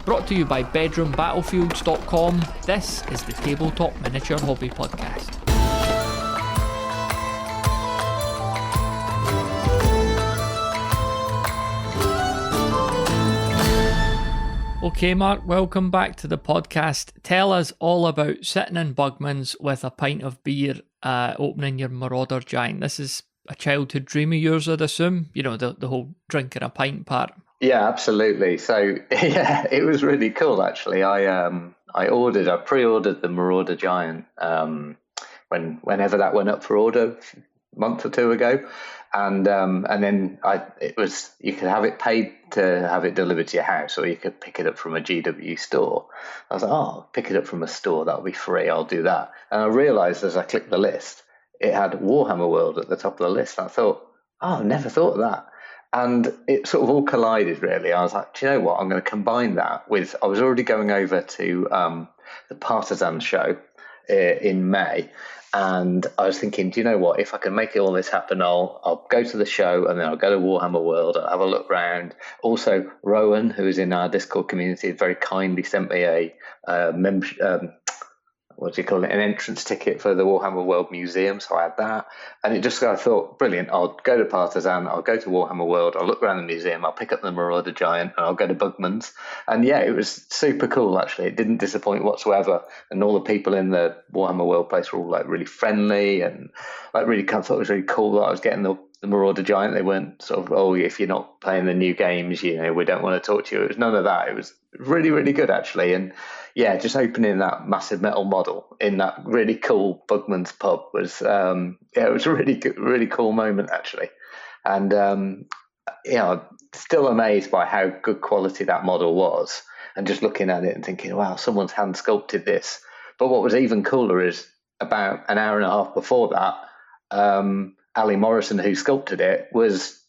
Brought to you by bedroombattlefields.com, this is the Tabletop Miniature Hobby Podcast. Okay, Mark, welcome back to the podcast. Tell us all about sitting in Bugman's with a pint of beer, opening your Marauder Giant. This is a childhood dream of yours, I'd assume. You know, the whole drinking a pint part. Yeah, absolutely. So, yeah, it was really cool, actually. I pre-ordered the Marauder Giant whenever that went up for order a month or two ago. And then you could have it paid to have it delivered to your house, or you could pick it up from a GW store. I was like, oh, pick it up from a store, that'll be free, I'll do that. And I realised as I clicked the list, it had Warhammer World at the top of the list. I thought, oh, I've never thought of that. And it sort of all collided, really. I was like, do you know what? I'm going to combine that with, I was already going over to the Partizan show in May. And I was thinking, do you know what? If I can make all this happen, I'll go to the show and then I'll go to Warhammer World. I'll have a look around. Also, Rowan, who is in our Discord community, very kindly sent me a membership. An entrance ticket for the Warhammer World Museum. So I had that. And I thought, brilliant, I'll go to Partizan, I'll go to Warhammer World, I'll look around the museum, I'll pick up the Marauder Giant, and I'll go to Bugman's. And yeah, it was super cool, actually. It didn't disappoint whatsoever. And all the people in the Warhammer World place were all like really friendly and like really, I thought it was really cool that I was getting the Marauder Giant. They weren't sort of, oh, if you're not playing the new games, you know, we don't want to talk to you. It was none of that. It was really, really good, actually. And yeah, just opening that massive metal model in that really cool Bugman's pub was, it was a really cool moment, actually. And, still amazed by how good quality that model was, and just looking at it and thinking, wow, someone's hand sculpted this. But what was even cooler is about an hour and a half before that, Ali Morrison, who sculpted it, was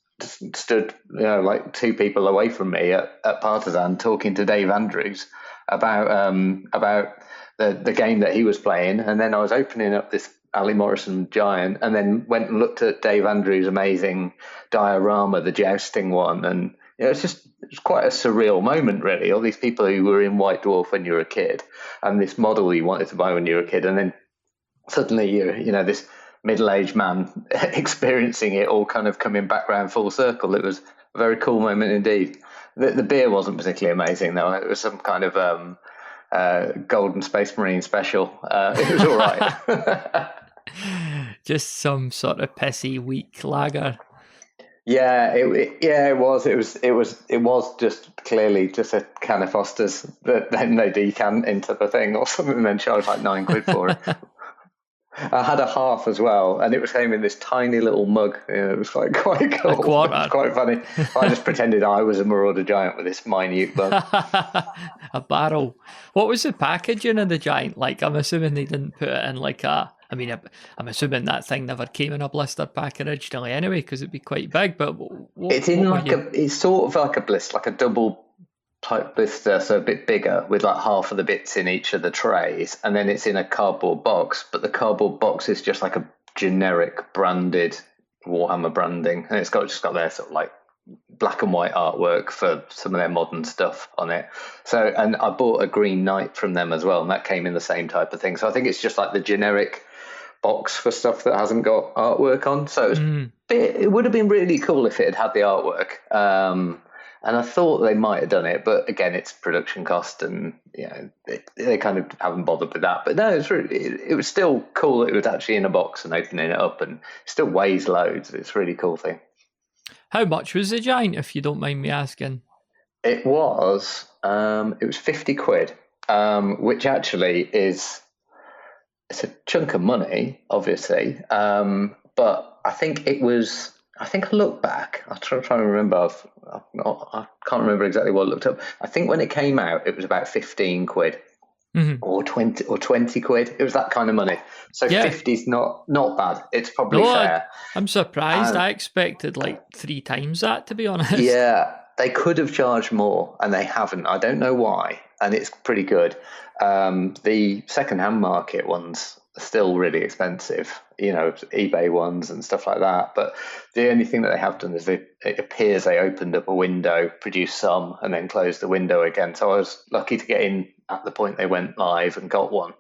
stood, like two people away from me at Partizan talking to Dave Andrews about the game that he was playing. And then I was opening up this Ali Morrison Giant and then went and looked at Dave Andrews' amazing diorama, the jousting one. And it's quite a surreal moment, really. All these people who were in White Dwarf when you were a kid, and this model you wanted to buy when you were a kid, and then suddenly you're this middle-aged man experiencing it all kind of coming back round full circle. It was a very cool moment indeed. The beer wasn't particularly amazing, though. It was some kind of Golden Space Marine special. It was all right. Just some sort of pissy, weak lager. Yeah, it was. It was just clearly just a can of Foster's that then they decant into the thing or something, and then charged like £9 for it. I had a half as well, and it came in this tiny little mug. It was quite cool. It was quite funny. I just pretended I was a Marauder Giant with this minute mug. A barrel. What was the packaging of the Giant like? I'm assuming they didn't put it in like I'm assuming that thing never came in a blister pack originally anyway, because it'd be quite big. But it's sort of like a blister, like a double type blister, so a bit bigger, with like half of the bits in each of the trays, and then it's in a cardboard box, but the cardboard box is just like a generic branded Warhammer branding, and it's just got their sort of like black and white artwork for some of their modern stuff on it. So, and I bought a Green Knight from them as well, and that came in the same type of thing. So I think it's just like the generic box for stuff that hasn't got artwork on. So it would have been really cool if it had the artwork. And I thought they might have done it, but again, it's production cost, and they kind of haven't bothered with that. But no, it was still cool that it was actually in a box and opening it up, and it still weighs loads. It's a really cool thing. How much was the Giant, if you don't mind me asking? It was £50, which actually it's a chunk of money, obviously. But I think I look back. I'm trying to remember. I can't remember exactly what I looked up. I think when it came out, it was about £15 or 20 quid. It was that kind of money. So yeah. 50's not bad. It's probably fair. I'm surprised. I expected like 3 times that, to be honest. Yeah, they could have charged more, and they haven't. I don't know why, and it's pretty good. The second-hand market ones, still really expensive, eBay ones and stuff like that. But the only thing that they have done is it appears they opened up a window, produced some, and then closed the window again. So I was lucky to get in at the point they went live and got one.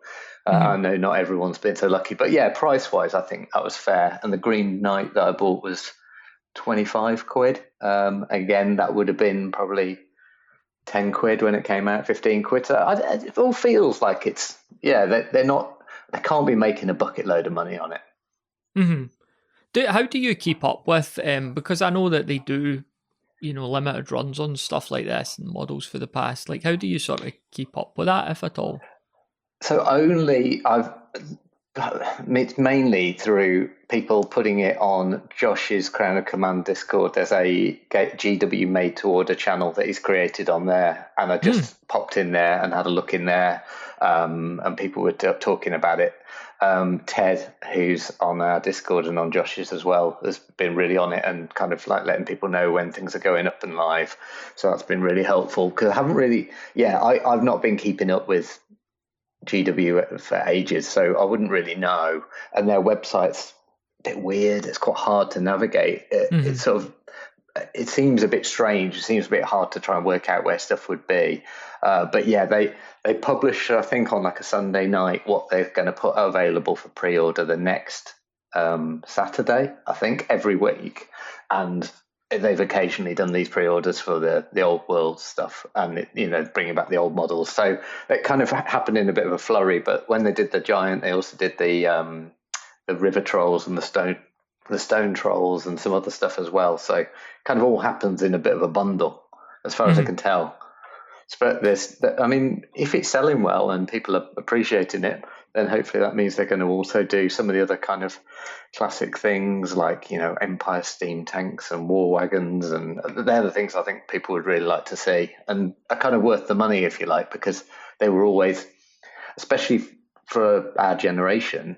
I know not everyone's been so lucky, but yeah, price wise, I think that was fair. And the Green Knight that I bought was 25 quid. Again, that would have been probably 10 quid when it came out, 15 quid. So it all feels like they're not, they can't be making a bucket load of money on it. How do you keep up with, because I know that they do, limited runs on stuff like this and models for the past, like how do you sort of keep up with that, if at all? So it's mainly through people putting it on Josh's Crown of Command Discord. There's a GW made to order channel that he's created on there, and I just popped in there and had a look in there, and people were talking about it. Ted, who's on our Discord and on Josh's as well, has been really on it and kind of like letting people know when things are going up and live. So that's been really helpful, because I haven't really, I've not been keeping up with GW for ages, so I wouldn't really know. And their website's a bit weird. It's quite hard to navigate. It's sort of, it seems a bit strange. It seems a bit hard to try and work out where stuff would be. But yeah, they publish, I think, on like a Sunday night what they're going to put available for pre-order the next Saturday, I think, every week. And they've occasionally done these pre-orders for the old world stuff, and bringing back the old models. So it kind of happened in a bit of a flurry. But when they did the Giant, they also did the river trolls and the stone trolls and some other stuff as well. So it kind of all happens in a bit of a bundle, as far as I can tell. But if it's selling well and people are appreciating it, then hopefully that means they're going to also do some of the other kind of classic things like, Empire steam tanks and war wagons. And they're the things I think people would really like to see, and are kind of worth the money, if you like, because they were always, especially for our generation,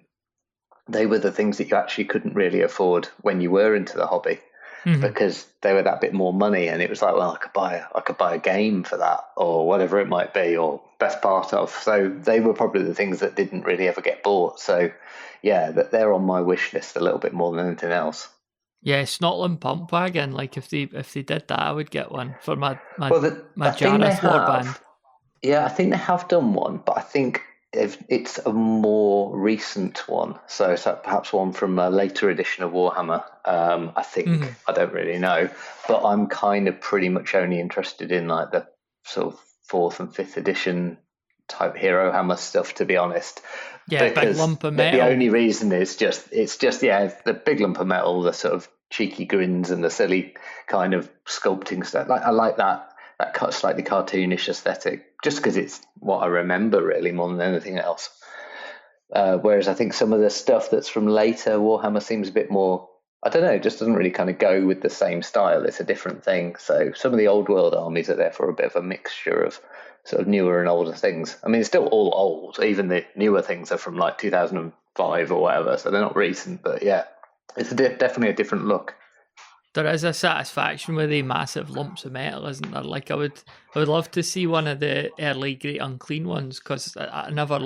they were the things that you actually couldn't really afford when you were into the hobby. Because they were that bit more money, and it was like, well, I could buy a game for that, or whatever it might be, or best part of. So they were probably the things that didn't really ever get bought. So yeah, they're on my wish list a little bit more than anything else. Yeah, Snotland Pump Wagon. Like if they did that, I would get one for my Jareth warband. Yeah, I think they have done one, but I think it's a more recent one, so perhaps one from a later edition of Warhammer. I think I don't really know, but I'm kind of pretty much only interested in like the sort of 4th and 5th edition type Hero Hammer stuff, to be honest. Yeah, big lump of metal. The only reason is it's just the big lump of metal, the sort of cheeky grins and the silly kind of sculpting stuff. Like I like that slightly cartoonish aesthetic, just because it's what I remember really more than anything else. Whereas I think some of the stuff that's from later Warhammer seems a bit more, I don't know, it just doesn't really kind of go with the same style. It's a different thing. So some of the old world armies are therefore a bit of a mixture of sort of newer and older things. I mean, it's still all old. Even the newer things are from like 2005 or whatever, so they're not recent. But yeah, it's definitely a different look. There is a satisfaction with the massive lumps of metal, isn't there? Like I would love to see one of the early Great Unclean ones, because I never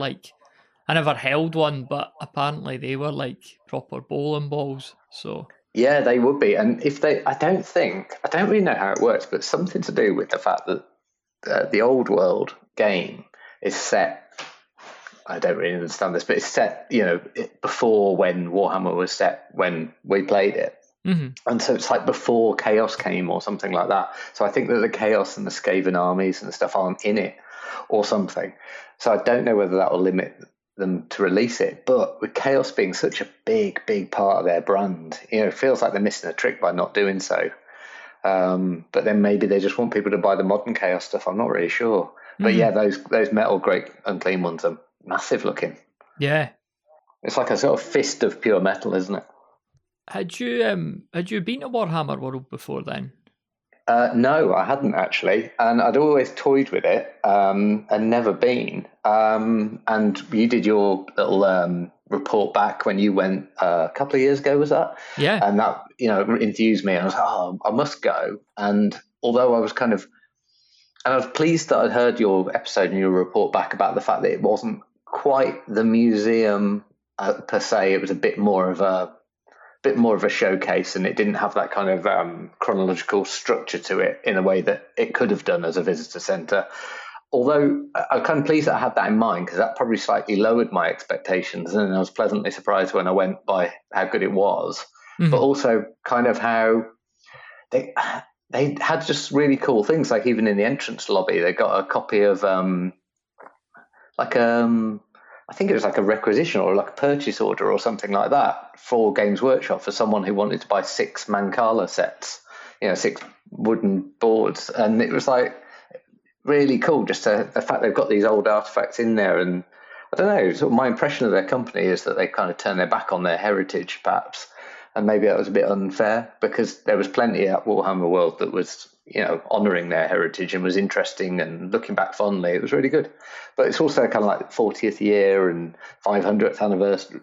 held one, but apparently they were like proper bowling balls. So yeah, they would be. And if I don't really know how it works, but something to do with the fact that the old world game is set. I don't really understand this, but it's set, before when Warhammer was set when we played it. And so it's like before Chaos came or something like that. So I think that the Chaos and the Skaven armies and stuff aren't in it or something. So I don't know whether that will limit them to release it. But with Chaos being such a big, big part of their brand, it feels like they're missing a trick by not doing so. But then maybe they just want people to buy the modern Chaos stuff. I'm not really sure. But yeah, those metal Great Unclean ones are massive looking. Yeah. It's like a sort of fist of pure metal, isn't it? Had you been to Warhammer World before then? No, I hadn't actually, and I'd always toyed with it and never been. And you did your little report back when you went a couple of years ago, was that? Yeah. And that enthused me. I was like, oh, I must go. And although I was and I was pleased that I'd heard your episode and your report back about the fact that it wasn't quite the museum per se. It was a bit more of a showcase, and it didn't have that kind of chronological structure to it in a way that it could have done as a visitor centre. Although I'm kind of pleased that I had that in mind, because that probably slightly lowered my expectations, and I was pleasantly surprised when I went by how good it was, but also kind of how they they had just really cool things. Like even in the entrance lobby, they got a copy of like I think it was like a requisition or like a purchase order or something like that for Games Workshop for someone who wanted to buy 6 Mancala sets, 6 wooden boards, and it was like really cool. Just the fact they've got these old artifacts in there, and I don't know. Sort of my impression of their company is that they kind of turn their back on their heritage, perhaps, and maybe that was a bit unfair because there was plenty at Warhammer World that was, honouring their heritage and was interesting and looking back fondly. It was really good, but it's also kind of like 40th year and 500th anniversary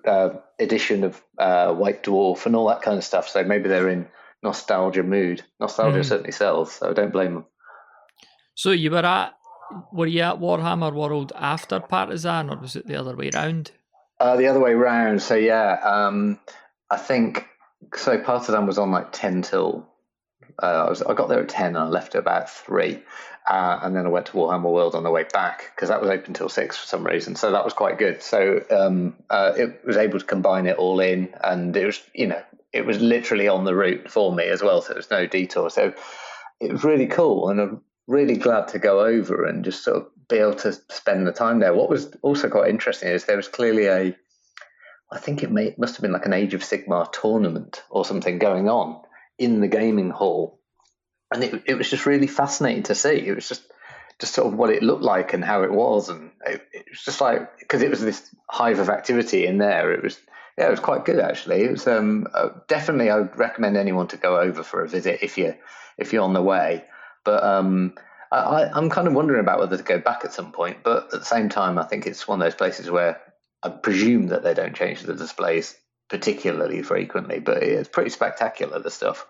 edition of White Dwarf and all that kind of stuff. So maybe they're in nostalgia mood. Nostalgia certainly sells, so I don't blame them. So were you at Warhammer World after Partizan, or was it the other way around? The other way round. So yeah, I think so. Partizan was on like 10 till. I got there at 10 and I left at about 3, and then I went to Warhammer World on the way back because that was open till 6 for some reason. So that was quite good. So it was able to combine it all in, and it was it was literally on the route for me as well. So there was no detour. So it was really cool, and I'm really glad to go over and just sort of be able to spend the time there. What was also quite interesting is there was clearly I think it must have been like an Age of Sigmar tournament or something going on in the gaming hall, and it was just really fascinating to see. It was just sort of what it looked like and how it was, and it was just like, because it was this hive of activity in there. It was quite good actually. It was definitely, I would recommend anyone to go over for a visit if you're on the way. But I'm kind of wondering about whether to go back at some point. But at the same time, I think it's one of those places where I presume that they don't change the displays particularly frequently, but it's pretty spectacular, the stuff.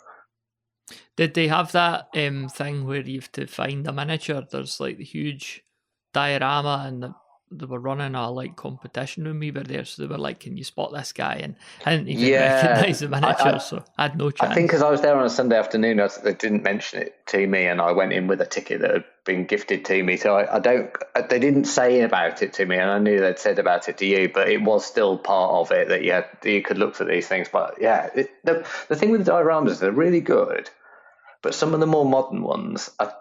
Did they have that thing where you have to find a miniature? There's like the huge diorama, and they were running a like competition with me there, so they were like, "Can you spot this guy?" And I didn't even recognise the miniature, so I had no chance. I think because I was there on a Sunday afternoon, they didn't mention it to me, and I went in with a ticket that had been gifted to me. So they didn't say about it to me, and I knew they'd said about it to you, but it was still part of it that you could look for these things. But yeah, the thing with the dioramas is they're really good, but some of the more modern ones, I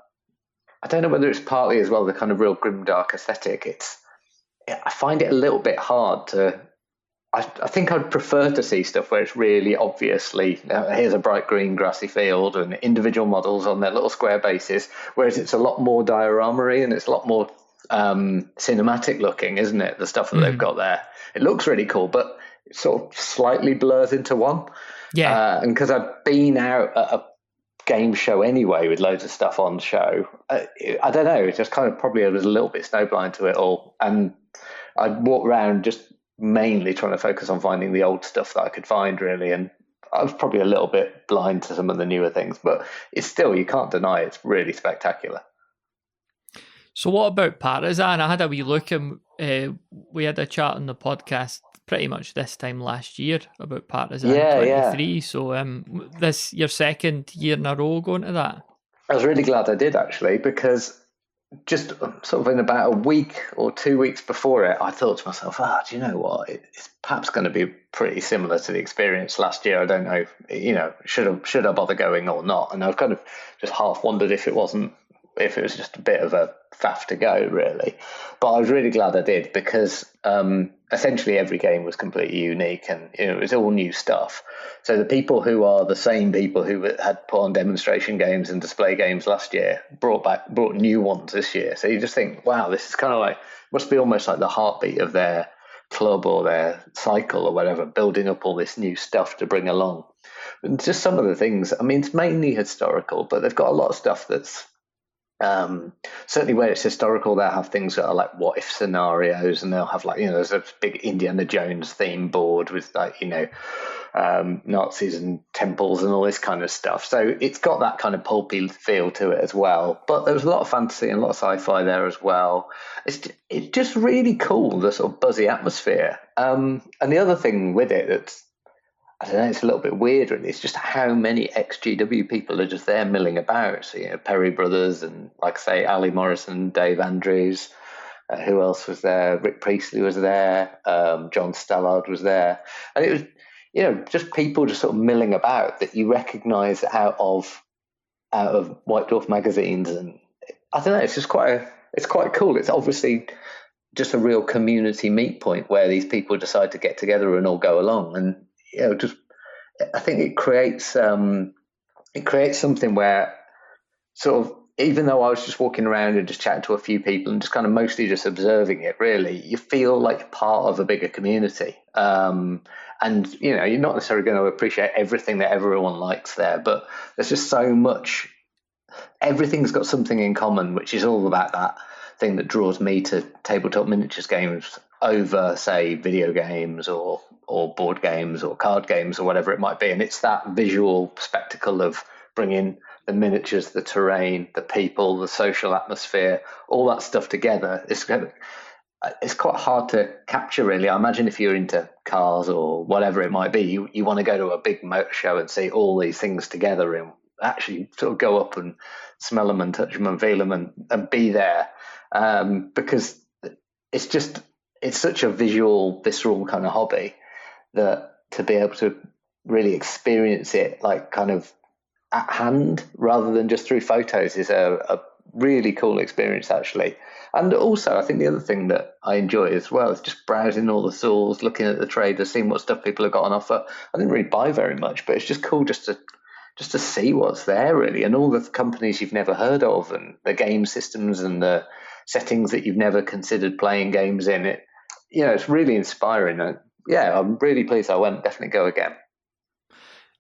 don't know whether it's partly as well the kind of real grimdark aesthetic. I find it a little bit hard to. I think I'd prefer to see stuff where it's really obviously here's a bright green grassy field and individual models on their little square bases, whereas it's a lot more diorama-y and it's a lot more cinematic looking, isn't it? The stuff that they've got there. It looks really cool, but it sort of slightly blurs into one. Yeah. And because I've been out at a game show anyway with loads of stuff on show, I don't know, it just kind of probably was a little bit snowblind to it all. And I'd walk around just mainly trying to focus on finding the old stuff that I could find, really, and I was probably a little bit blind to some of the newer things, but it's still, you can't deny it's really spectacular. So what about Partizan? I had a wee look, and we had a chat on the podcast pretty much this time last year about Partizan 23. Yeah. So this your second year in a row going to that? I was really glad I did, actually, because just sort of in about a week or 2 weeks before it, I thought to myself, do you know what? It's perhaps going to be pretty similar to the experience last year. I don't know, should I bother going or not? And I've kind of just half wondered if it was just a bit of a faff to go, really. But I was really glad I did, because essentially every game was completely unique, and it was all new stuff. So the people who are the same people who had put on demonstration games and display games last year brought new ones this year. So you just think, wow, this is kind of like, must be almost like the heartbeat of their club or their cycle or whatever, building up all this new stuff to bring along. And just some of the things, I mean, it's mainly historical, but they've got a lot of stuff that's Certainly where it's historical, they'll have things that are like what if scenarios, and they'll have like, there's a big Indiana Jones theme board with like, Nazis and temples and all this kind of stuff. So it's got that kind of pulpy feel to it as well. But there's a lot of fantasy and a lot of sci-fi there as well. It's just really cool, the sort of buzzy atmosphere. And the other thing with it that's, I don't know, it's a little bit weird, really. It's just how many ex-GW people are just there milling about. So, Perry Brothers and, like I say, Ali Morrison, Dave Andrews. Who else was there? Rick Priestley was there. John Stallard was there. And it was, just people just sort of milling about that you recognise out of White Dwarf magazines. And I don't know, it's just it's quite cool. It's obviously just a real community meet point where these people decide to get together and all go along. And just I think it creates something where sort of, even though I was just walking around and just chatting to a few people and just kind of mostly just observing it, really, you feel like part of a bigger community. And you're not necessarily going to appreciate everything that everyone likes there, but there's just so much. Everything's got something in common, which is all about that thing that draws me to tabletop miniatures games over, say, video games or board games or card games or whatever it might be. And it's that visual spectacle of bringing the miniatures, the terrain, the people, the social atmosphere, all that stuff together. It's quite hard to capture, really. I imagine if you're into cars or whatever it might be, you want to go to a big motor show and see all these things together and actually sort of go up and smell them and touch them and feel them and be there. Because it's such a visual, visceral kind of hobby that to be able to really experience it like kind of at hand rather than just through photos is a really cool experience, actually. And also, I think the other thing that I enjoy as well is just browsing all the stalls, looking at the traders, seeing what stuff people have got on offer. I didn't really buy very much, but it's just cool just to see what's there, really, and all the companies you've never heard of and the game systems and the settings that you've never considered playing games in. It's really inspiring. And I'm really pleased I went. Definitely go again.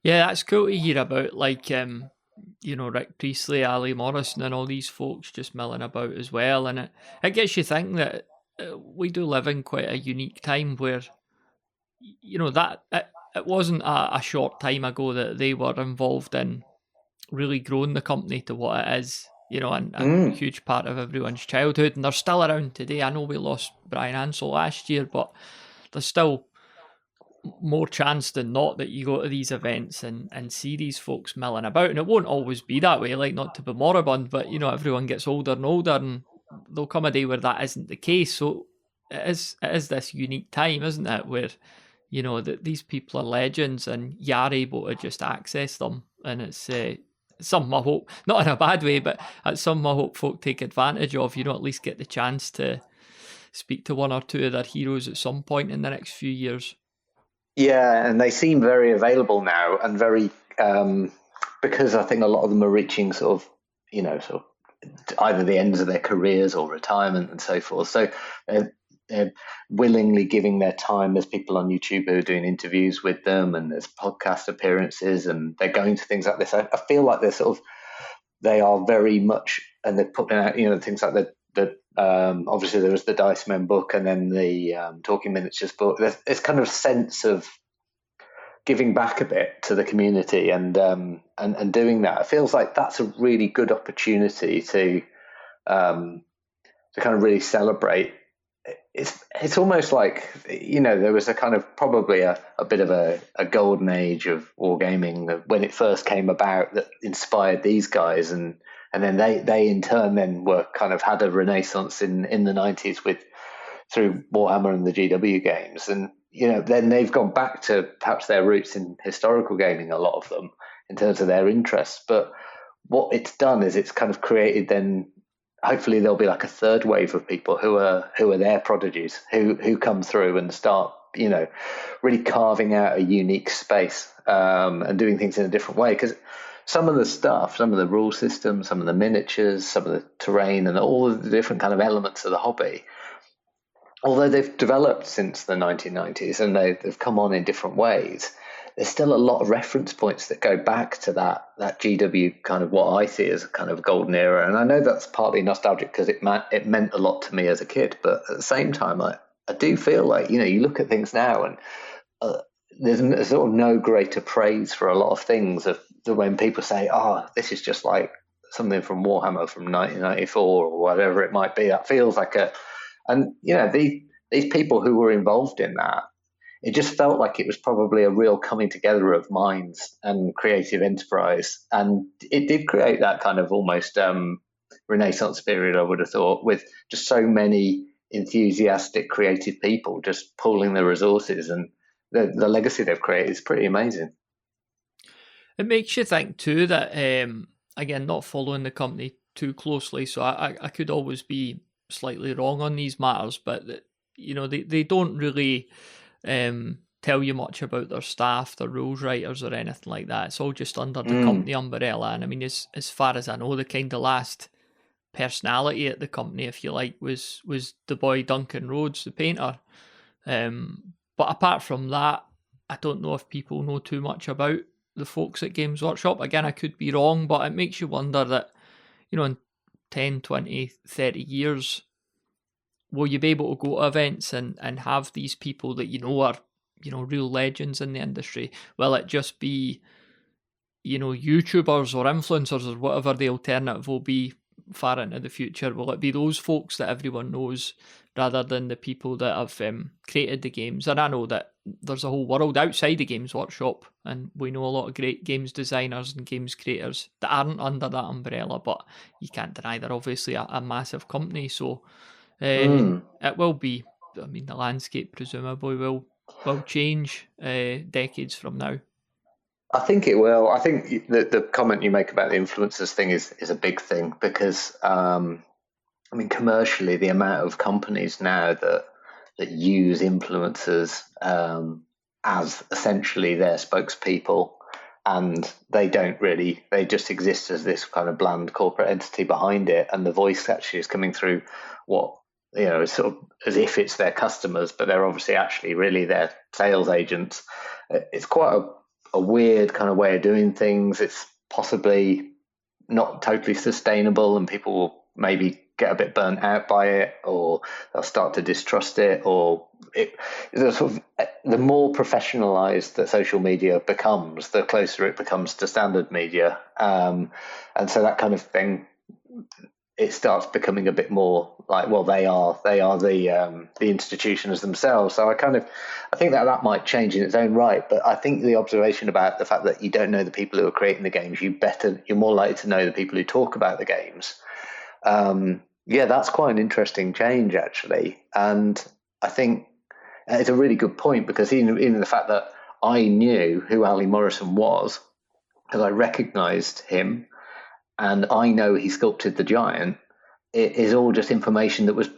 Yeah, that's cool to hear about, like, Rick Priestley, Ali Morrison and all these folks just milling about as well. And it gets you thinking that we do live in quite a unique time where, that it wasn't a short time ago that they were involved in really growing the company to what it is, and a huge part of everyone's childhood. And they're still around today. I know we lost Brian Ansell last year, but there's still more chance than not that you go to these events and see these folks milling about. And it won't always be that way, like, not to be moribund, but everyone gets older and older, and there'll come a day where that isn't the case. So it is this unique time, isn't it, where that these people are legends and you're able to just access them. And it's something I hope, not in a bad way, but it's something I hope folk take advantage of, at least get the chance to speak to one or two of their heroes at some point in the next few years. Yeah, and they seem very available now, and very because I think a lot of them are reaching sort of either the ends of their careers or retirement and so forth. So they're willingly giving their time. There's people on YouTube who are doing interviews with them, and there's podcast appearances, and they're going to things like this. I feel like they are very much, and they're putting out things like the obviously there was the Dice Men book, and then the Talking Miniatures book. There's kind of sense of giving back a bit to the community and doing that. It feels like that's a really good opportunity to kind of really celebrate. It's almost like there was a kind of probably a bit of a golden age of wargaming when it first came about that inspired these guys, and then they in turn then were kind of had a renaissance in the 90s through Warhammer and the GW games, and then they've gone back to perhaps their roots in historical gaming, a lot of them, in terms of their interests. But what it's done is it's kind of created then, hopefully there'll be like a third wave of people who are their prodigies, who come through and start really carving out a unique space and doing things in a different way. Because some of the stuff, some of the rule systems, some of the miniatures, some of the terrain, and all of the different kind of elements of the hobby, although they've developed since the 1990s and they've come on in different ways, there's still a lot of reference points that go back to that GW kind of what I see as a kind of golden era. And I know that's partly nostalgic because it meant a lot to me as a kid, but at the same time, I do feel like, you look at things now and there's sort of no greater praise for a lot of things of when people say, "Oh, this is just like something from Warhammer from 1994 or whatever it might be." That feels like and these people who were involved in that, it just felt like it was probably a real coming together of minds and creative enterprise, and it did create that kind of almost Renaissance period. I would have thought, with just so many enthusiastic, creative people just pooling their resources, and the legacy they've created is pretty amazing. It makes you think too that, again, not following the company too closely, so I could always be slightly wrong on these matters, but they don't really tell you much about their staff, their rules writers, or anything like that. It's all just under the company umbrella. And I mean, as far as I know, the kind of last personality at the company, if you like, was the boy Duncan Rhodes, the painter. But apart from that, I don't know if people know too much about the folks at Games Workshop. Again, I could be wrong, but it makes you wonder that, in 10, 20, 30 years, will you be able to go to events and have these people that are, real legends in the industry? Will it just be, YouTubers or influencers or whatever the alternative will be far into the future? Will it be those folks that everyone knows rather than the people that have created the games? And I know that there's a whole world outside the Games Workshop, and we know a lot of great games designers and games creators that aren't under that umbrella, but you can't deny they're obviously a massive company. So it will be, I mean, the landscape presumably will change decades from now. I think it will. I think the comment you make about the influencers thing is a big thing because, I mean, commercially, the amount of companies now that use influencers as essentially their spokespeople, and they just exist as this kind of bland corporate entity behind it, and the voice actually is coming through what is sort of as if it's their customers, but they're obviously actually really their sales agents. It's quite a weird kind of way of doing things. It's possibly not totally sustainable, and people will maybe get a bit burnt out by it, or they'll start to distrust it, or the more professionalized that social media becomes, the closer it becomes to standard media, and so that kind of thing, it starts becoming a bit more like, well, they are the institutions themselves. So I think that might change in its own right. But I think the observation about the fact that you don't know the people who are creating the games, you're more likely to know the people who talk about the games. That's quite an interesting change, actually. And I think it's a really good point, because even the fact that I knew who Ali Morrison was, because I recognised him, and I know he sculpted the giant, it is all just information that was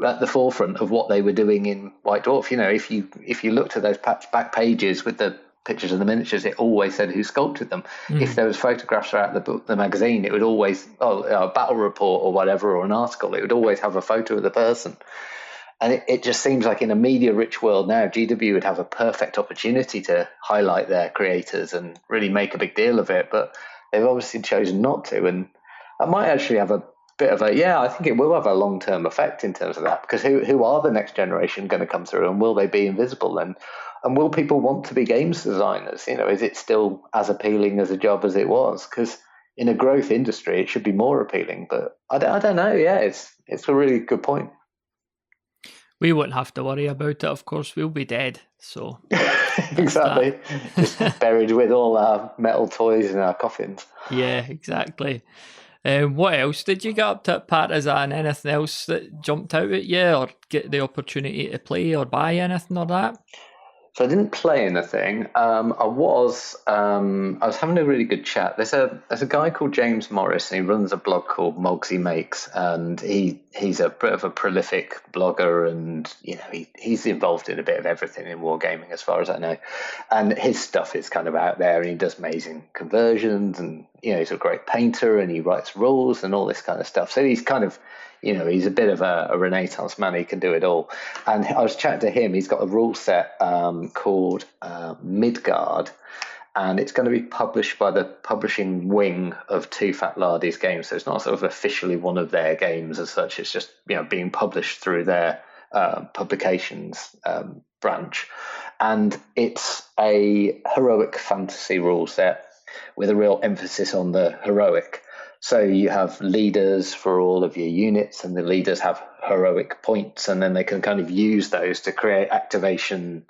at the forefront of what they were doing in White Dwarf. If you looked at those back pages with the pictures of the miniatures, it always said who sculpted them. If there was photographs throughout the magazine, it would always a battle report or whatever, or an article, it would always have a photo of the person. And it just seems like in a media-rich world now, GW would have a perfect opportunity to highlight their creators and really make a big deal of it, but they've obviously chosen not to. And that might actually have a bit of I think it will have a long-term effect in terms of that, because who are the next generation going to come through, and will they be invisible? And will people want to be games designers? Is it still as appealing as a job as it was? Because in a growth industry, it should be more appealing. But I don't know. Yeah, it's a really good point. We won't have to worry about it, of course. We'll be dead, so exactly. Just buried with all our metal toys in our coffins. Yeah, exactly. What else did you get up to at Partizan? Anything else that jumped out at you, or get the opportunity to play or buy anything or that? So I didn't play anything. I was having a really good chat. There's a guy called James Morris, and he runs a blog called Mogsy Makes, and he's a bit of a prolific blogger, and he's involved in a bit of everything in wargaming as far as I know. And his stuff is kind of out there, and he does amazing conversions and he's a great painter and he writes rules and all this kind of stuff. So he's kind of, he's a bit of a Renaissance man. He can do it all. And I was chatting to him. He's got a rule set called Midgard, and it's going to be published by the publishing wing of Too Fat Lardy's games. So it's not sort of officially one of their games as such. It's just being published through their publications branch. And it's a heroic fantasy rule set with a real emphasis on the heroic. So you have leaders for all of your units, and the leaders have heroic points, and then they can kind of use those to create activation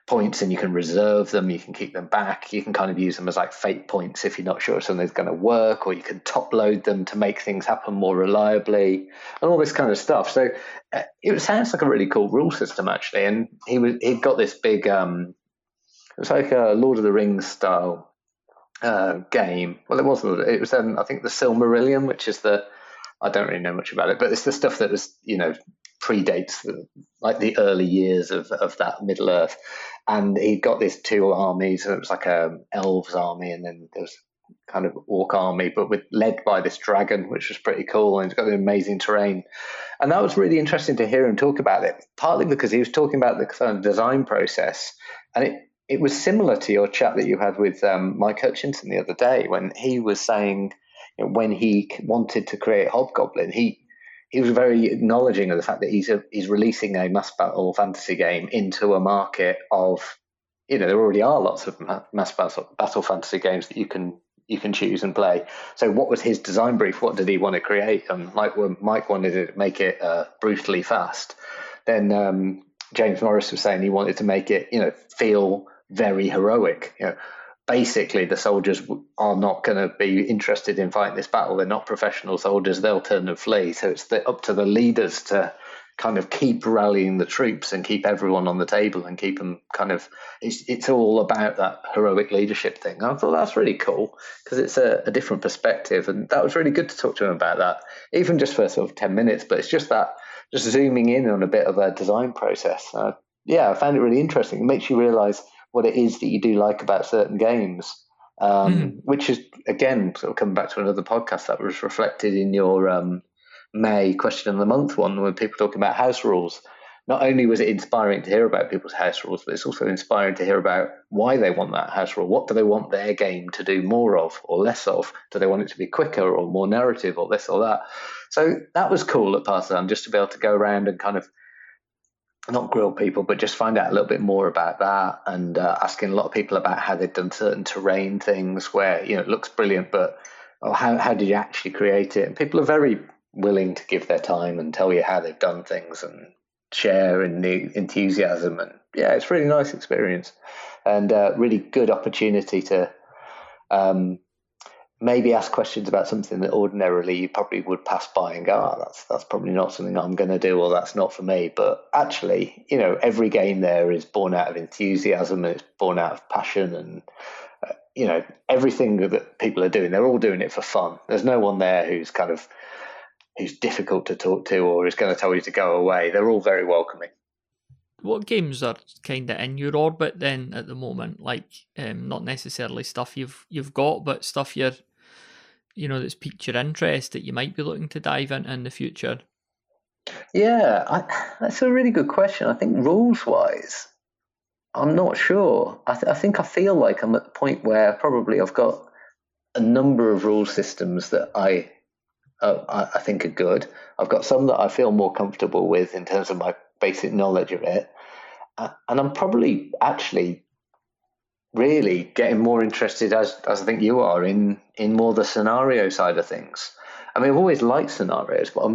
points, and you can reserve them, you can keep them back, you can kind of use them as like fate points if you're not sure if something's going to work, or you can top load them to make things happen more reliably, and all this kind of stuff. So it sounds like a really cool rule system actually. And he'd got this big it was like a Lord of the Rings style game. Well, it wasn't. It was I think the Silmarillion, which is I don't really know much about it, but it's the stuff that was predates like the early years of that Middle Earth. And he got these two armies, and it was like a elves army, and then there was kind of orc army, but led by this dragon, which was pretty cool, and it's got an amazing terrain. And that was really interesting to hear him talk about it, partly because he was talking about the kind of design process, and it was similar to your chat that you had with Mike Hutchinson the other day, when he was saying when he wanted to create Hobgoblin, he was very acknowledging of the fact that he's releasing a mass battle fantasy game into a market of, there already are lots of mass battle fantasy games that you can choose and play. So what was his design brief? What did he want to create? And like when Mike wanted to make it brutally fast, then James Morris was saying he wanted to make it, feel very heroic. Basically, the soldiers are not going to be interested in fighting this battle. They're not professional soldiers. They'll turn and flee. So it's up to the leaders to kind of keep rallying the troops and keep everyone on the table and keep them kind of, it's all about that heroic leadership thing. I thought that's really cool because it's a different perspective. And that was really good to talk to him about that, even just for sort of 10 minutes. But it's just zooming in on a bit of a design process. I found it really interesting. It makes you realize what it is that you do like about certain games, which is, again, sort of coming back to another podcast that was reflected in your May question of the month one, when people talking about house rules. Not only was it inspiring to hear about people's house rules, but it's also inspiring to hear about why they want that house rule. What do they want their game to do more of or less of? Do they want it to be quicker or more narrative or this or that? So that was cool at Partizan, just to be able to go around and kind of not grill people, but just find out a little bit more about that, and asking a lot of people about how they've done certain terrain things where, it looks brilliant, but how did you actually create it? And people are very willing to give their time and tell you how they've done things and share in the enthusiasm. And it's a really nice experience, and really good opportunity to maybe ask questions about something that ordinarily you probably would pass by and go, that's probably not something I'm going to do, or that's not for me. But actually, every game there is born out of enthusiasm, and it's born out of passion, and everything that people are doing, they're all doing it for fun. There's no one there who's difficult to talk to or is going to tell you to go away. They're all very welcoming. What games are kind of in your orbit then at the moment? Like, not necessarily stuff you've got, but stuff that's piqued your interest that you might be looking to dive in the future? Yeah, that's a really good question. I think rules-wise, I'm not sure. I think I feel like I'm at the point where probably I've got a number of rule systems that I think are good. I've got some that I feel more comfortable with in terms of my basic knowledge of it. And I'm probably actually really getting more interested, as I think you are, in more the scenario side of things. I mean, I've always liked scenarios, but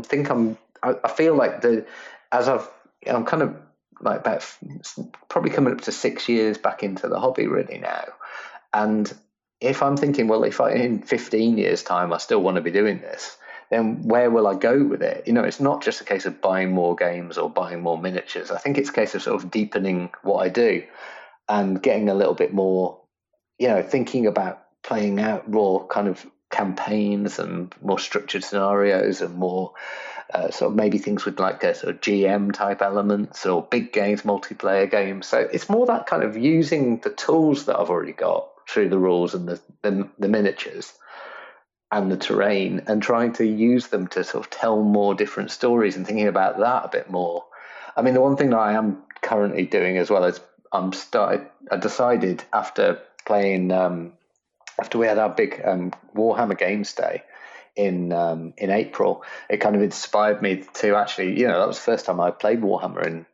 I feel like I'm kind of like about probably coming up to 6 years back into the hobby really now. And if I'm thinking, well, if in 15 years' time I still want to be doing this, then where will I go with it? It's not just a case of buying more games or buying more miniatures. I think it's a case of sort of deepening what I do and getting a little bit more, thinking about playing out more kind of campaigns and more structured scenarios and more sort of maybe things with like a sort of GM type elements or big games, multiplayer games. So it's more that kind of using the tools that I've already got through the rules and the miniatures and the terrain, and trying to use them to sort of tell more different stories and thinking about that a bit more. I mean, the one thing that I am currently doing as well is I decided after playing after we had our big Warhammer Games Day in April, it kind of inspired me to actually, that was the first time I played Warhammer in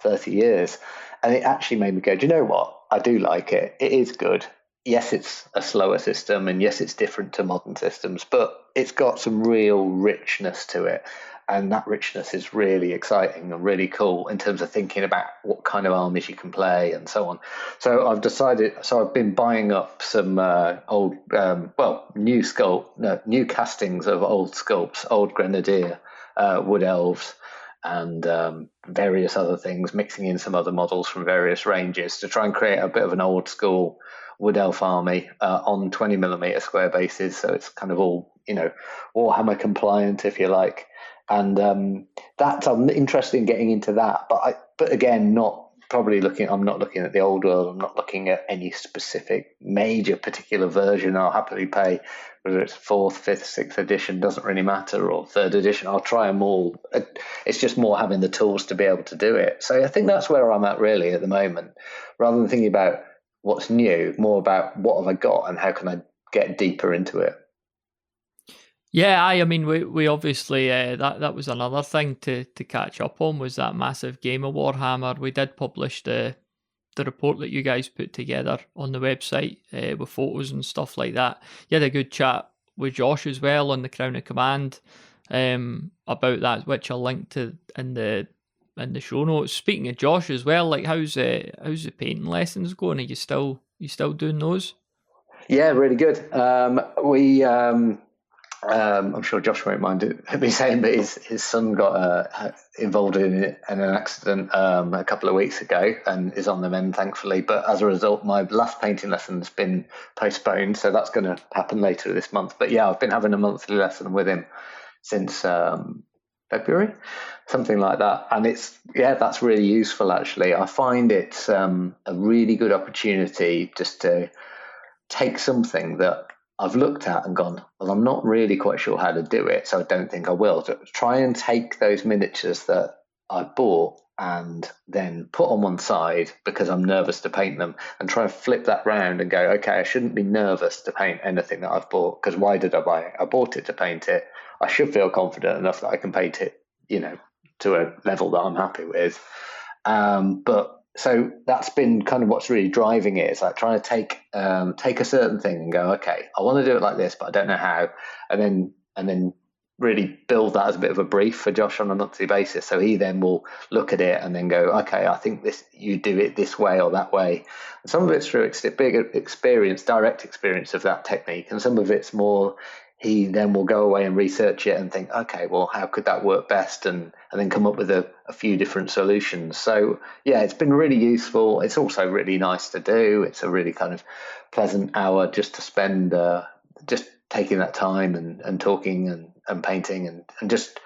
30 years, and it actually made me go, do you know what? I do like it. It is good. Yes, it's a slower system, and yes, it's different to modern systems, but it's got some real richness to it. And that richness is really exciting and really cool in terms of thinking about what kind of armies you can play and so on. So I've been buying up some old, new castings of old sculpts, old Grenadier, Wood Elves, and various other things, mixing in some other models from various ranges to try and create a bit of an old school Wood Elf army on 20mm square bases. So it's kind of all, Warhammer compliant, if you like. And I'm interested in getting into that, but again, I'm not looking at the old world. I'm not looking at any specific major particular version. I'll happily pay, whether it's 4th, 5th, 6th edition, doesn't really matter, or 3rd edition. I'll try them all. It's just more having the tools to be able to do it. So I think that's where I'm at really at the moment, rather than thinking about what's new, more about what have I got and how can I get deeper into it. Yeah, I mean, we obviously that was another thing to catch up on, was that massive game of Warhammer. We did publish the report that you guys put together on the website with photos and stuff like that. You had a good chat with Josh as well on the Crown of Command about that, which I'll link to in the show notes. Speaking of Josh as well, like how's the painting lessons going? Are you still doing those? Yeah, really good. I'm sure Josh won't mind me saying, but his son got involved in an accident a couple of weeks ago and is on the mend, thankfully. But as a result, my last painting lesson's been postponed, so that's going to happen later this month. But yeah, I've been having a monthly lesson with him since February, something like that. And that's really useful, actually. I find it's a really good opportunity just to take something that I've looked at and gone, well, I'm not really quite sure how to do it, so I don't think I will. To try and take those miniatures that I bought and then put on one side because I'm nervous to paint them, and try and flip that round and go, okay, I shouldn't be nervous to paint anything that I've bought, because why did I buy it? I bought it to paint it. I should feel confident enough that I can paint it, to a level that I'm happy with. So that's been kind of what's really driving it. It's like trying to take a certain thing and go, okay, I want to do it like this, but I don't know how, and then really build that as a bit of a brief for Josh on a monthly basis. So he then will look at it and then go, okay, I think you do it this way or that way. And some of it's through direct experience of that technique, and some of it's more he then will go away and research it and think, okay, well, how could that work best? And then come up with a few different solutions. So, yeah, it's been really useful. It's also really nice to do. It's a really kind of pleasant hour just to spend just taking that time and talking and painting and just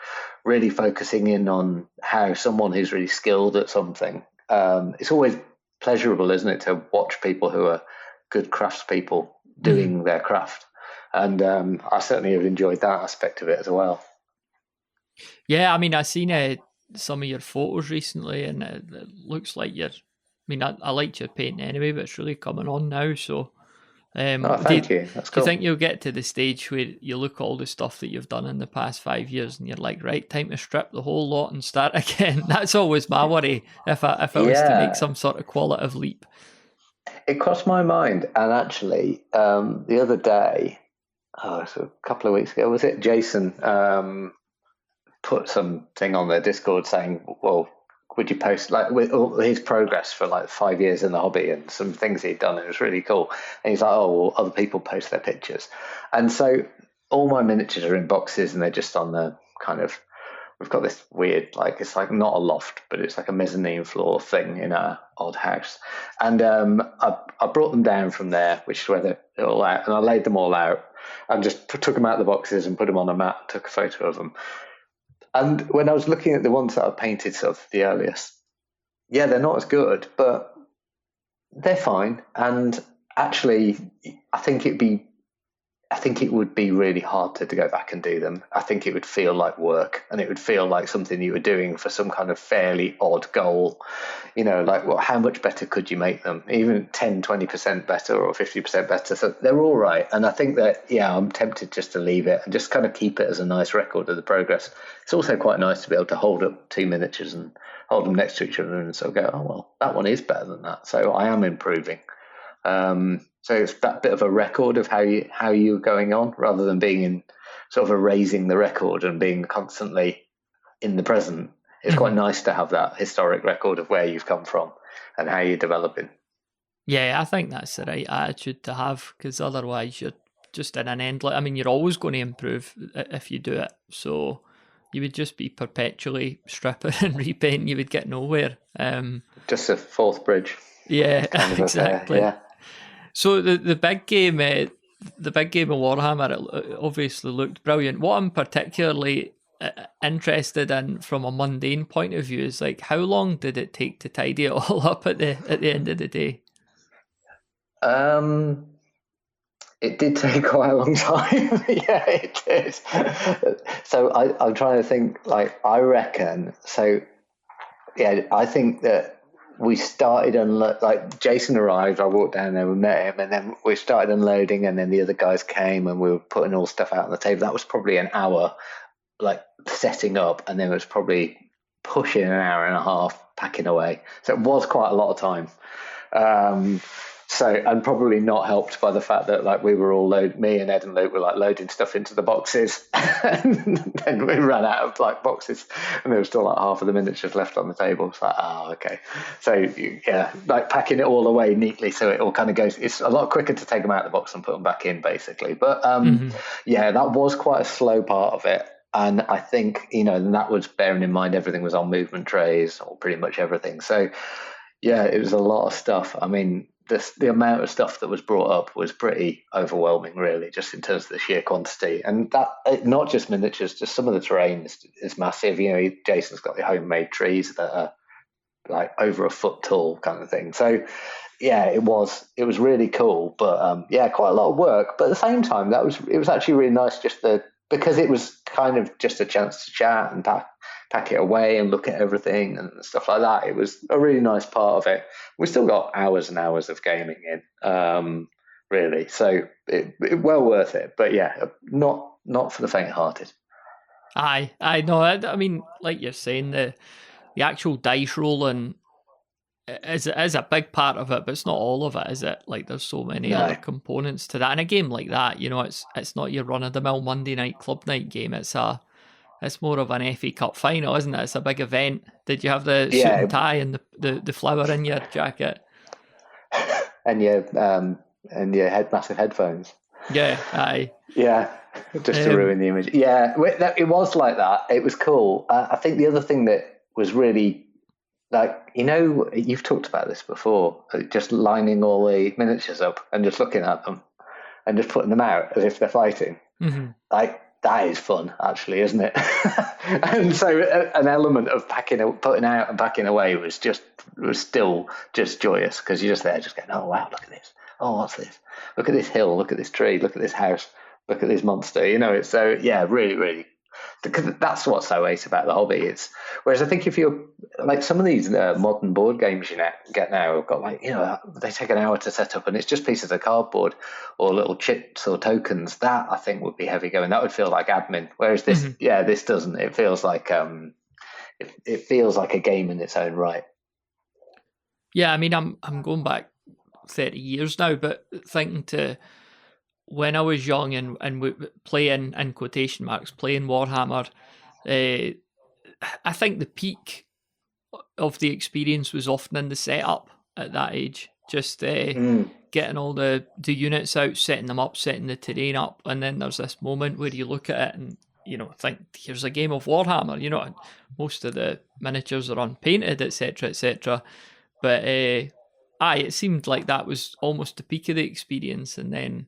really focusing in on how someone who's really skilled at something. It's always pleasurable, isn't it, to watch people who are good craftspeople doing their craft. And I certainly have enjoyed that aspect of it as well. Yeah, I mean, I've seen some of your photos recently, and it looks like I liked your painting anyway, but it's really coming on now. So, thank you. That's cool. Do you think you'll get to the stage where you look at all the stuff that you've done in the past 5 years and you're like, right, time to strip the whole lot and start again? That's always my worry if I was to make some sort of qualitative leap. It crossed my mind, and actually, the other day, so a couple of weeks ago, was it Jason put something on their Discord saying, well, would you post like with all his progress for like 5 years in the hobby and some things he'd done? It was really cool. And he's like, oh, well, other people post their pictures. And so all my miniatures are in boxes and they're just on the kind of, we've got this weird, like, it's like not a loft, but it's like a mezzanine floor thing in our old house. And I brought them down from there, which is where they're all out. And I laid them all out and just took them out of the boxes and put them on a mat, took a photo of them. And when I was looking at the ones that I painted sort of the earliest, yeah, they're not as good, but they're fine. And Actually, I think it would be really hard to go back and do them. I think it would feel like work, and it would feel like something you were doing for some kind of fairly odd goal. Like, well, how much better could you make them? Even 10, 20% better or 50% better. So they're all right. And I think that, yeah, I'm tempted just to leave it and just kind of keep it as a nice record of the progress. It's also quite nice to be able to hold up 2 miniatures and hold them next to each other and sort of go, oh, well, that one is better than that. So I am improving. So it's that bit of a record of how you're going on, rather than being in sort of erasing the record and being constantly in the present. It's quite nice to have that historic record of where you've come from and how you're developing. Yeah, I think that's the right attitude to have, because otherwise you're just in an endless... I mean, you're always going to improve if you do it. So you would just be perpetually stripping and repainting. You would get nowhere. Just a fourth bridge. Yeah, kind of exactly. Yeah. So the big game of Warhammer, it obviously looked brilliant. What I'm particularly interested in from a mundane point of view is, like, how long did it take to tidy it all up at the end of the day? It did take quite a long time. Yeah, it did. So I'm trying to think, like, I reckon, so yeah, I think that we started like Jason arrived, I walked down there, we met him, and then we started unloading, and then the other guys came and we were putting all stuff out on the table. That was probably an hour, like, setting up, and then it was probably pushing an hour and a half packing away. So it was quite a lot of time. And probably not helped by the fact that, like, we were all me and Ed and Luke were like loading stuff into the boxes, and then we ran out of, like, boxes, and there was still like half of the miniatures left on the table. It's like, oh, okay. So yeah, like packing it all away neatly so it all kind of goes. It's a lot quicker to take them out of the box and put them back in, basically. But yeah, that was quite a slow part of it. And I think, and that was bearing in mind everything was on movement trays, or pretty much everything. So yeah, it was a lot of stuff. I mean, the amount of stuff that was brought up was pretty overwhelming, really, just in terms of the sheer quantity. And that, not just miniatures, just some of the terrain is massive. Jason's got the homemade trees that are like over a foot tall, kind of thing. So yeah, it was really cool, but yeah, quite a lot of work. But at the same time, it was actually really nice, because it was kind of just a chance to chat and pack it away and look at everything and stuff like that. It was a really nice part of it. We still got hours and hours of gaming in, really. So it well worth it. But yeah, not for the faint-hearted. I know. I mean, like you're saying, the actual dice rolling is a big part of it, but it's not all of it, is it? Like, there's so many other components to that. And a game like that, it's not your run-of-the-mill Monday night club night game. It's more of an FA Cup final, isn't it? It's a big event. Did you have the suit and tie and the flower in your jacket? And your massive headphones. Yeah, aye. Yeah, just to ruin the image. Yeah, it was like that. It was cool. I think the other thing that was really, like, you've talked about this before, just lining all the miniatures up and just looking at them and just putting them out as if they're fighting. Mm-hmm. Like, that is fun, actually, isn't it? And so an element of putting out and packing away was still just joyous, because you're just there just going, oh, wow, look at this. Oh, what's this? Look at this hill. Look at this tree. Look at this house. Look at this monster. It's so, yeah, really, really. Because that's what's so ace about the hobby. Whereas I think if you're like some of these modern board games you get now have got, like, they take an hour to set up and it's just pieces of cardboard or little chips or tokens. That, I think, would be heavy going. That would feel like admin. Whereas this, this doesn't. It feels like it feels like a game in its own right. Yeah, I mean, I'm going back 30 years now, but thinking to when I was young and playing, in quotation marks, playing Warhammer, I think the peak of the experience was often in the setup at that age. Just getting all the units out, setting them up, setting the terrain up, and then there's this moment where you look at it and think, here's a game of Warhammer. Most of the miniatures are unpainted, etc., etc. But it seemed like that was almost the peak of the experience, and then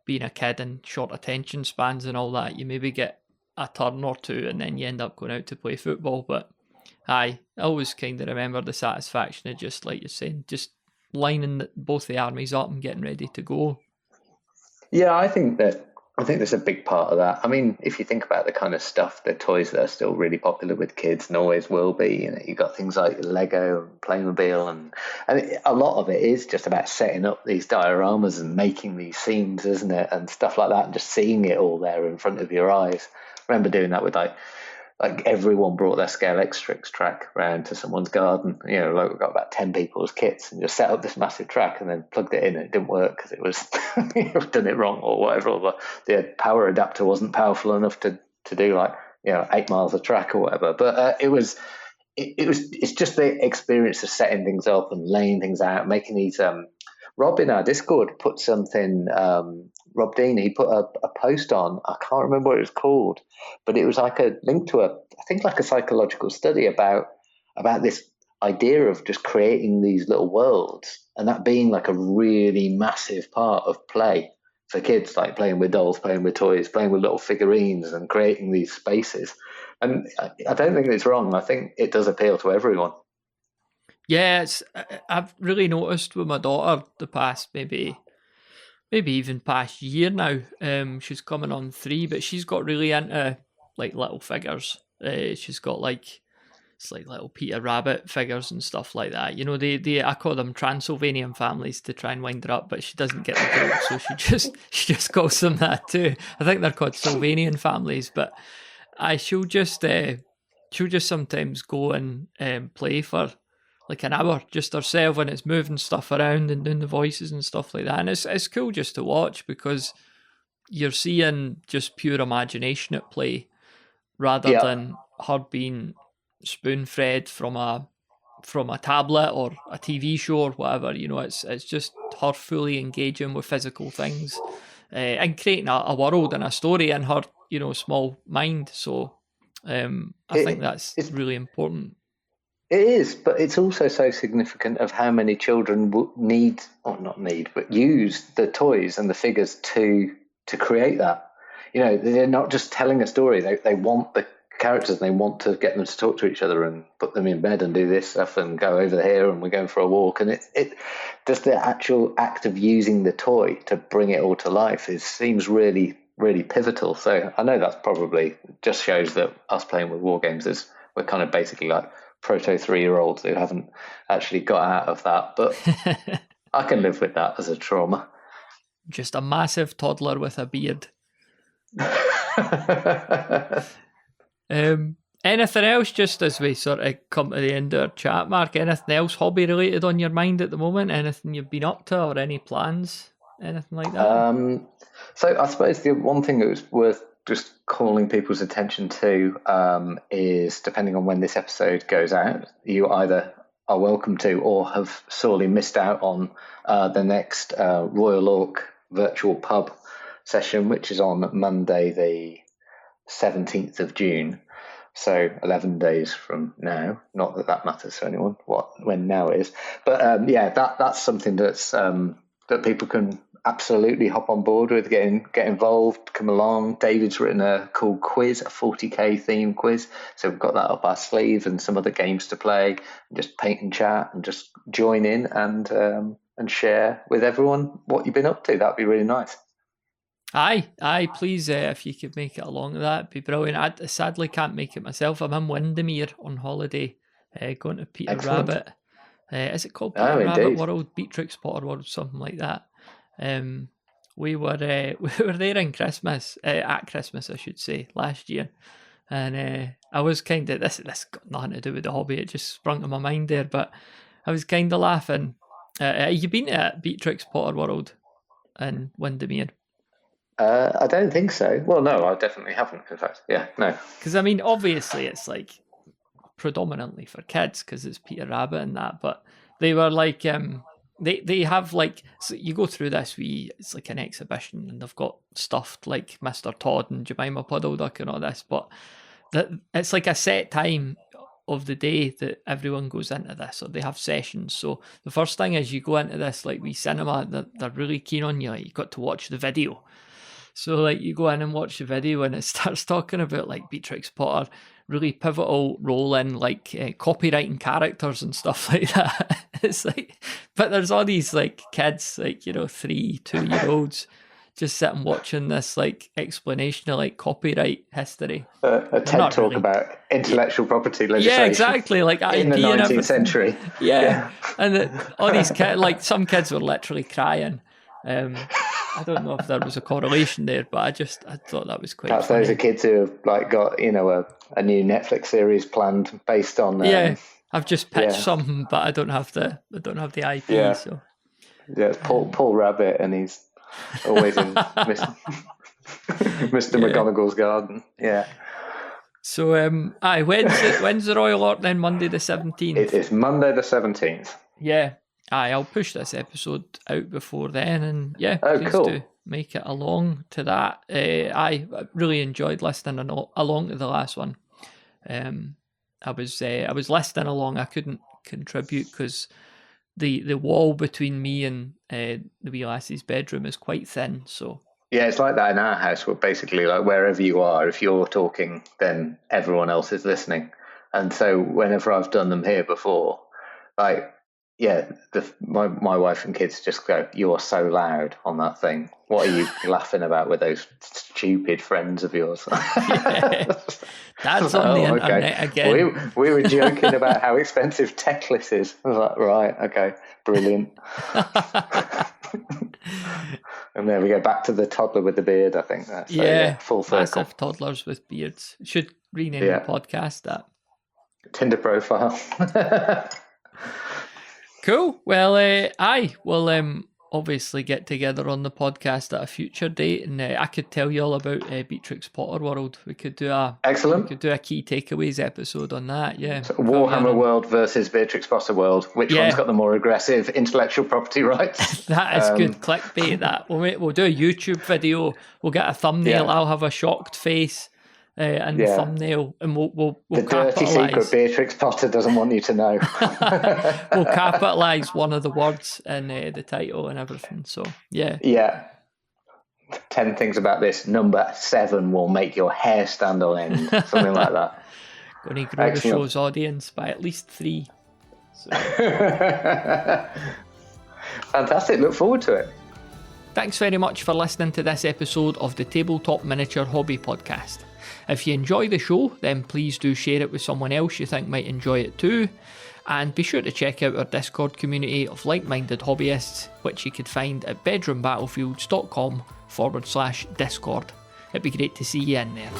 being a kid and short attention spans and all that, you maybe get a turn or two and then you end up going out to play football. But I always kind of remember the satisfaction of, just like you're saying, just lining both the armies up and getting ready to go. Yeah, I think there's a big part of that. I mean, if you think about the kind of stuff, the toys that are still really popular with kids and always will be, you know, you've got things like Lego and Playmobil, and a lot of it is just about setting up these dioramas and making these scenes, isn't it? And stuff like that, and just seeing it all there in front of your eyes. I remember doing that with like everyone brought their Scale X-Trix track round to someone's garden. You know, like we got about 10 people as kits and just set up this massive track and then plugged it in, and it didn't work because it was done it wrong or whatever. Or the power adapter wasn't powerful enough to do like, you know, 8 miles of track or whatever. But it's just the experience of setting things up and laying things out, making these. Rob in our Discord put something. Rob Dean, he put a post on. I can't remember what it was called, but it was like a link to I think like a psychological study about this idea of just creating these little worlds, and that being like a really massive part of play for kids, like playing with dolls, playing with toys, playing with little figurines, and creating these spaces. And I don't think it's wrong. I think it does appeal to everyone. Yeah, I've really noticed with my daughter the past maybe even past year now. She's coming on 3, but she's got really into like little figures. She's got like, it's like little Peter Rabbit figures and stuff like that. You know, I call them Transylvanian families to try and wind her up, but she doesn't get the joke, so she just calls them that too. I think they're called Sylvanian families, but she'll just sometimes go and play for like an hour just herself, and it's moving stuff around and doing the voices and stuff like that. And it's cool just to watch, because you're seeing just pure imagination at play rather than her being spoon-fed from a tablet or a TV show or whatever. You know, it's just her fully engaging with physical things and creating a world and a story in her, you know, small mind. So I think that's really important. It is, but it's also so significant of how many children use the toys and the figures to create that. You know, they're not just telling a story. They want the characters, and they want to get them to talk to each other and put them in bed and do this stuff and go over here and we're going for a walk. And it just the actual act of using the toy to bring it all to life seems really, really pivotal. So I know that's probably just shows that us playing with war games we're kind of basically like proto 3-year-olds who haven't actually got out of that, but I can live with that as a trauma. Just a massive toddler with a beard. Anything else, just as we sort of come to the end of our chat, Mark? Anything else hobby related on your mind at the moment? Anything you've been up to, or any plans? Anything like that? So I suppose the one thing that was worth just calling people's attention to is, depending on when this episode goes out, you either are welcome to or have sorely missed out on the next Royal Oak virtual pub session, which is on Monday the 17th of June. So 11 days from now. Not that matters to anyone when now is, but that's something that's that people can absolutely hop on board with, get involved, come along. David's written a cool quiz, a 40k theme quiz, so we've got that up our sleeve, and some other games to play, and just paint and chat and just join in and share with everyone what you've been up to. That'd be really nice. Aye, please, if you could make it along, that'd be brilliant. I sadly can't make it myself. I'm in Windermere on holiday, going to Peter Excellent. Rabbit. Is it called Peter Rabbit indeed. World, Beatrix Potter World, something like that? We were there in Christmas, at Christmas, I should say, last year, and I was kind of this got nothing to do with the hobby. It just sprung to my mind there, but I was kind of laughing. You been to Beatrix Potter World in Windermere? I don't think so. Well, no, I definitely haven't. In fact, yeah, no. Because I mean, obviously, it's like predominantly for kids because it's Peter Rabbit and that. But they were like, they have like, so you go through this. It's like an exhibition, and they've got stuffed like Mr. Todd and Jemima Puddle Duck and all this. But it's like a set time of the day that everyone goes into this, or they have sessions. So the first thing is you go into this like wee cinema. They're really keen on you. You've got to watch the video. So like you go in and watch the video, and it starts talking about like Beatrix Potter really pivotal role in like copywriting characters and stuff like that. It's like, but there's all these like kids, like, 2-year-olds just sitting watching this like explanation of like copyright history. A TED talk about intellectual property legislation. Yeah, exactly. Like in the 19th century. Yeah. And all these kids, like some kids were literally crying. I don't know if there was a correlation there, but I thought that was quite Perhaps funny. those are kids who have like got, a new Netflix series planned based on I've just pitched something, but I don't have the IP. Yeah. So it's Paul Rabbit, and he's always in Mr. McGonagall's garden. Yeah. So when's the Royal Orc then? Monday the 17th. It is Monday the 17th. Yeah. I'll push this episode out before then, and please cool. do make it along to that. I really enjoyed listening along to the last one. I was listening along. I couldn't contribute because the wall between me and the wee lassie's bedroom is quite thin. So yeah, it's like that in our house. Where basically, like wherever you are, if you're talking, then everyone else is listening. And so whenever I've done them here before, like. Yeah, my wife and kids just go, "You are so loud on that thing. What are you laughing about with those stupid friends of yours?" That's on the internet again. We were joking about how expensive Techless is. I was like, right, okay, brilliant. And there we go, back to the toddler with the beard, I think. Full circle. Massive toddlers with beards. Should rename the podcast that. Tinder profile. Cool. Well, I will obviously get together on the podcast at a future date, and I could tell you all about Beatrix Potter World. We could do a key takeaways episode on that. Yeah. So Warhammer World versus Beatrix Potter World. Which one's got the more aggressive intellectual property rights? That is good clickbait. That we'll do a YouTube video. We'll get a thumbnail. I'll have a shocked face. And the thumbnail, and we'll the dirty secret Beatrix Potter doesn't want you to know. We'll capitalise one of the words in the title and everything. So yeah. 10 things about this. Number 7 will make your hair stand on end. Something like that. Going to grow the show's audience by at least 3. So. Fantastic. Look forward to it. Thanks very much for listening to this episode of the Tabletop Miniature Hobby Podcast. If you enjoy the show, then please do share it with someone else you think might enjoy it too. And be sure to check out our Discord community of like-minded hobbyists, which you could find at bedroombattlefields.com/Discord. It'd be great to see you in there.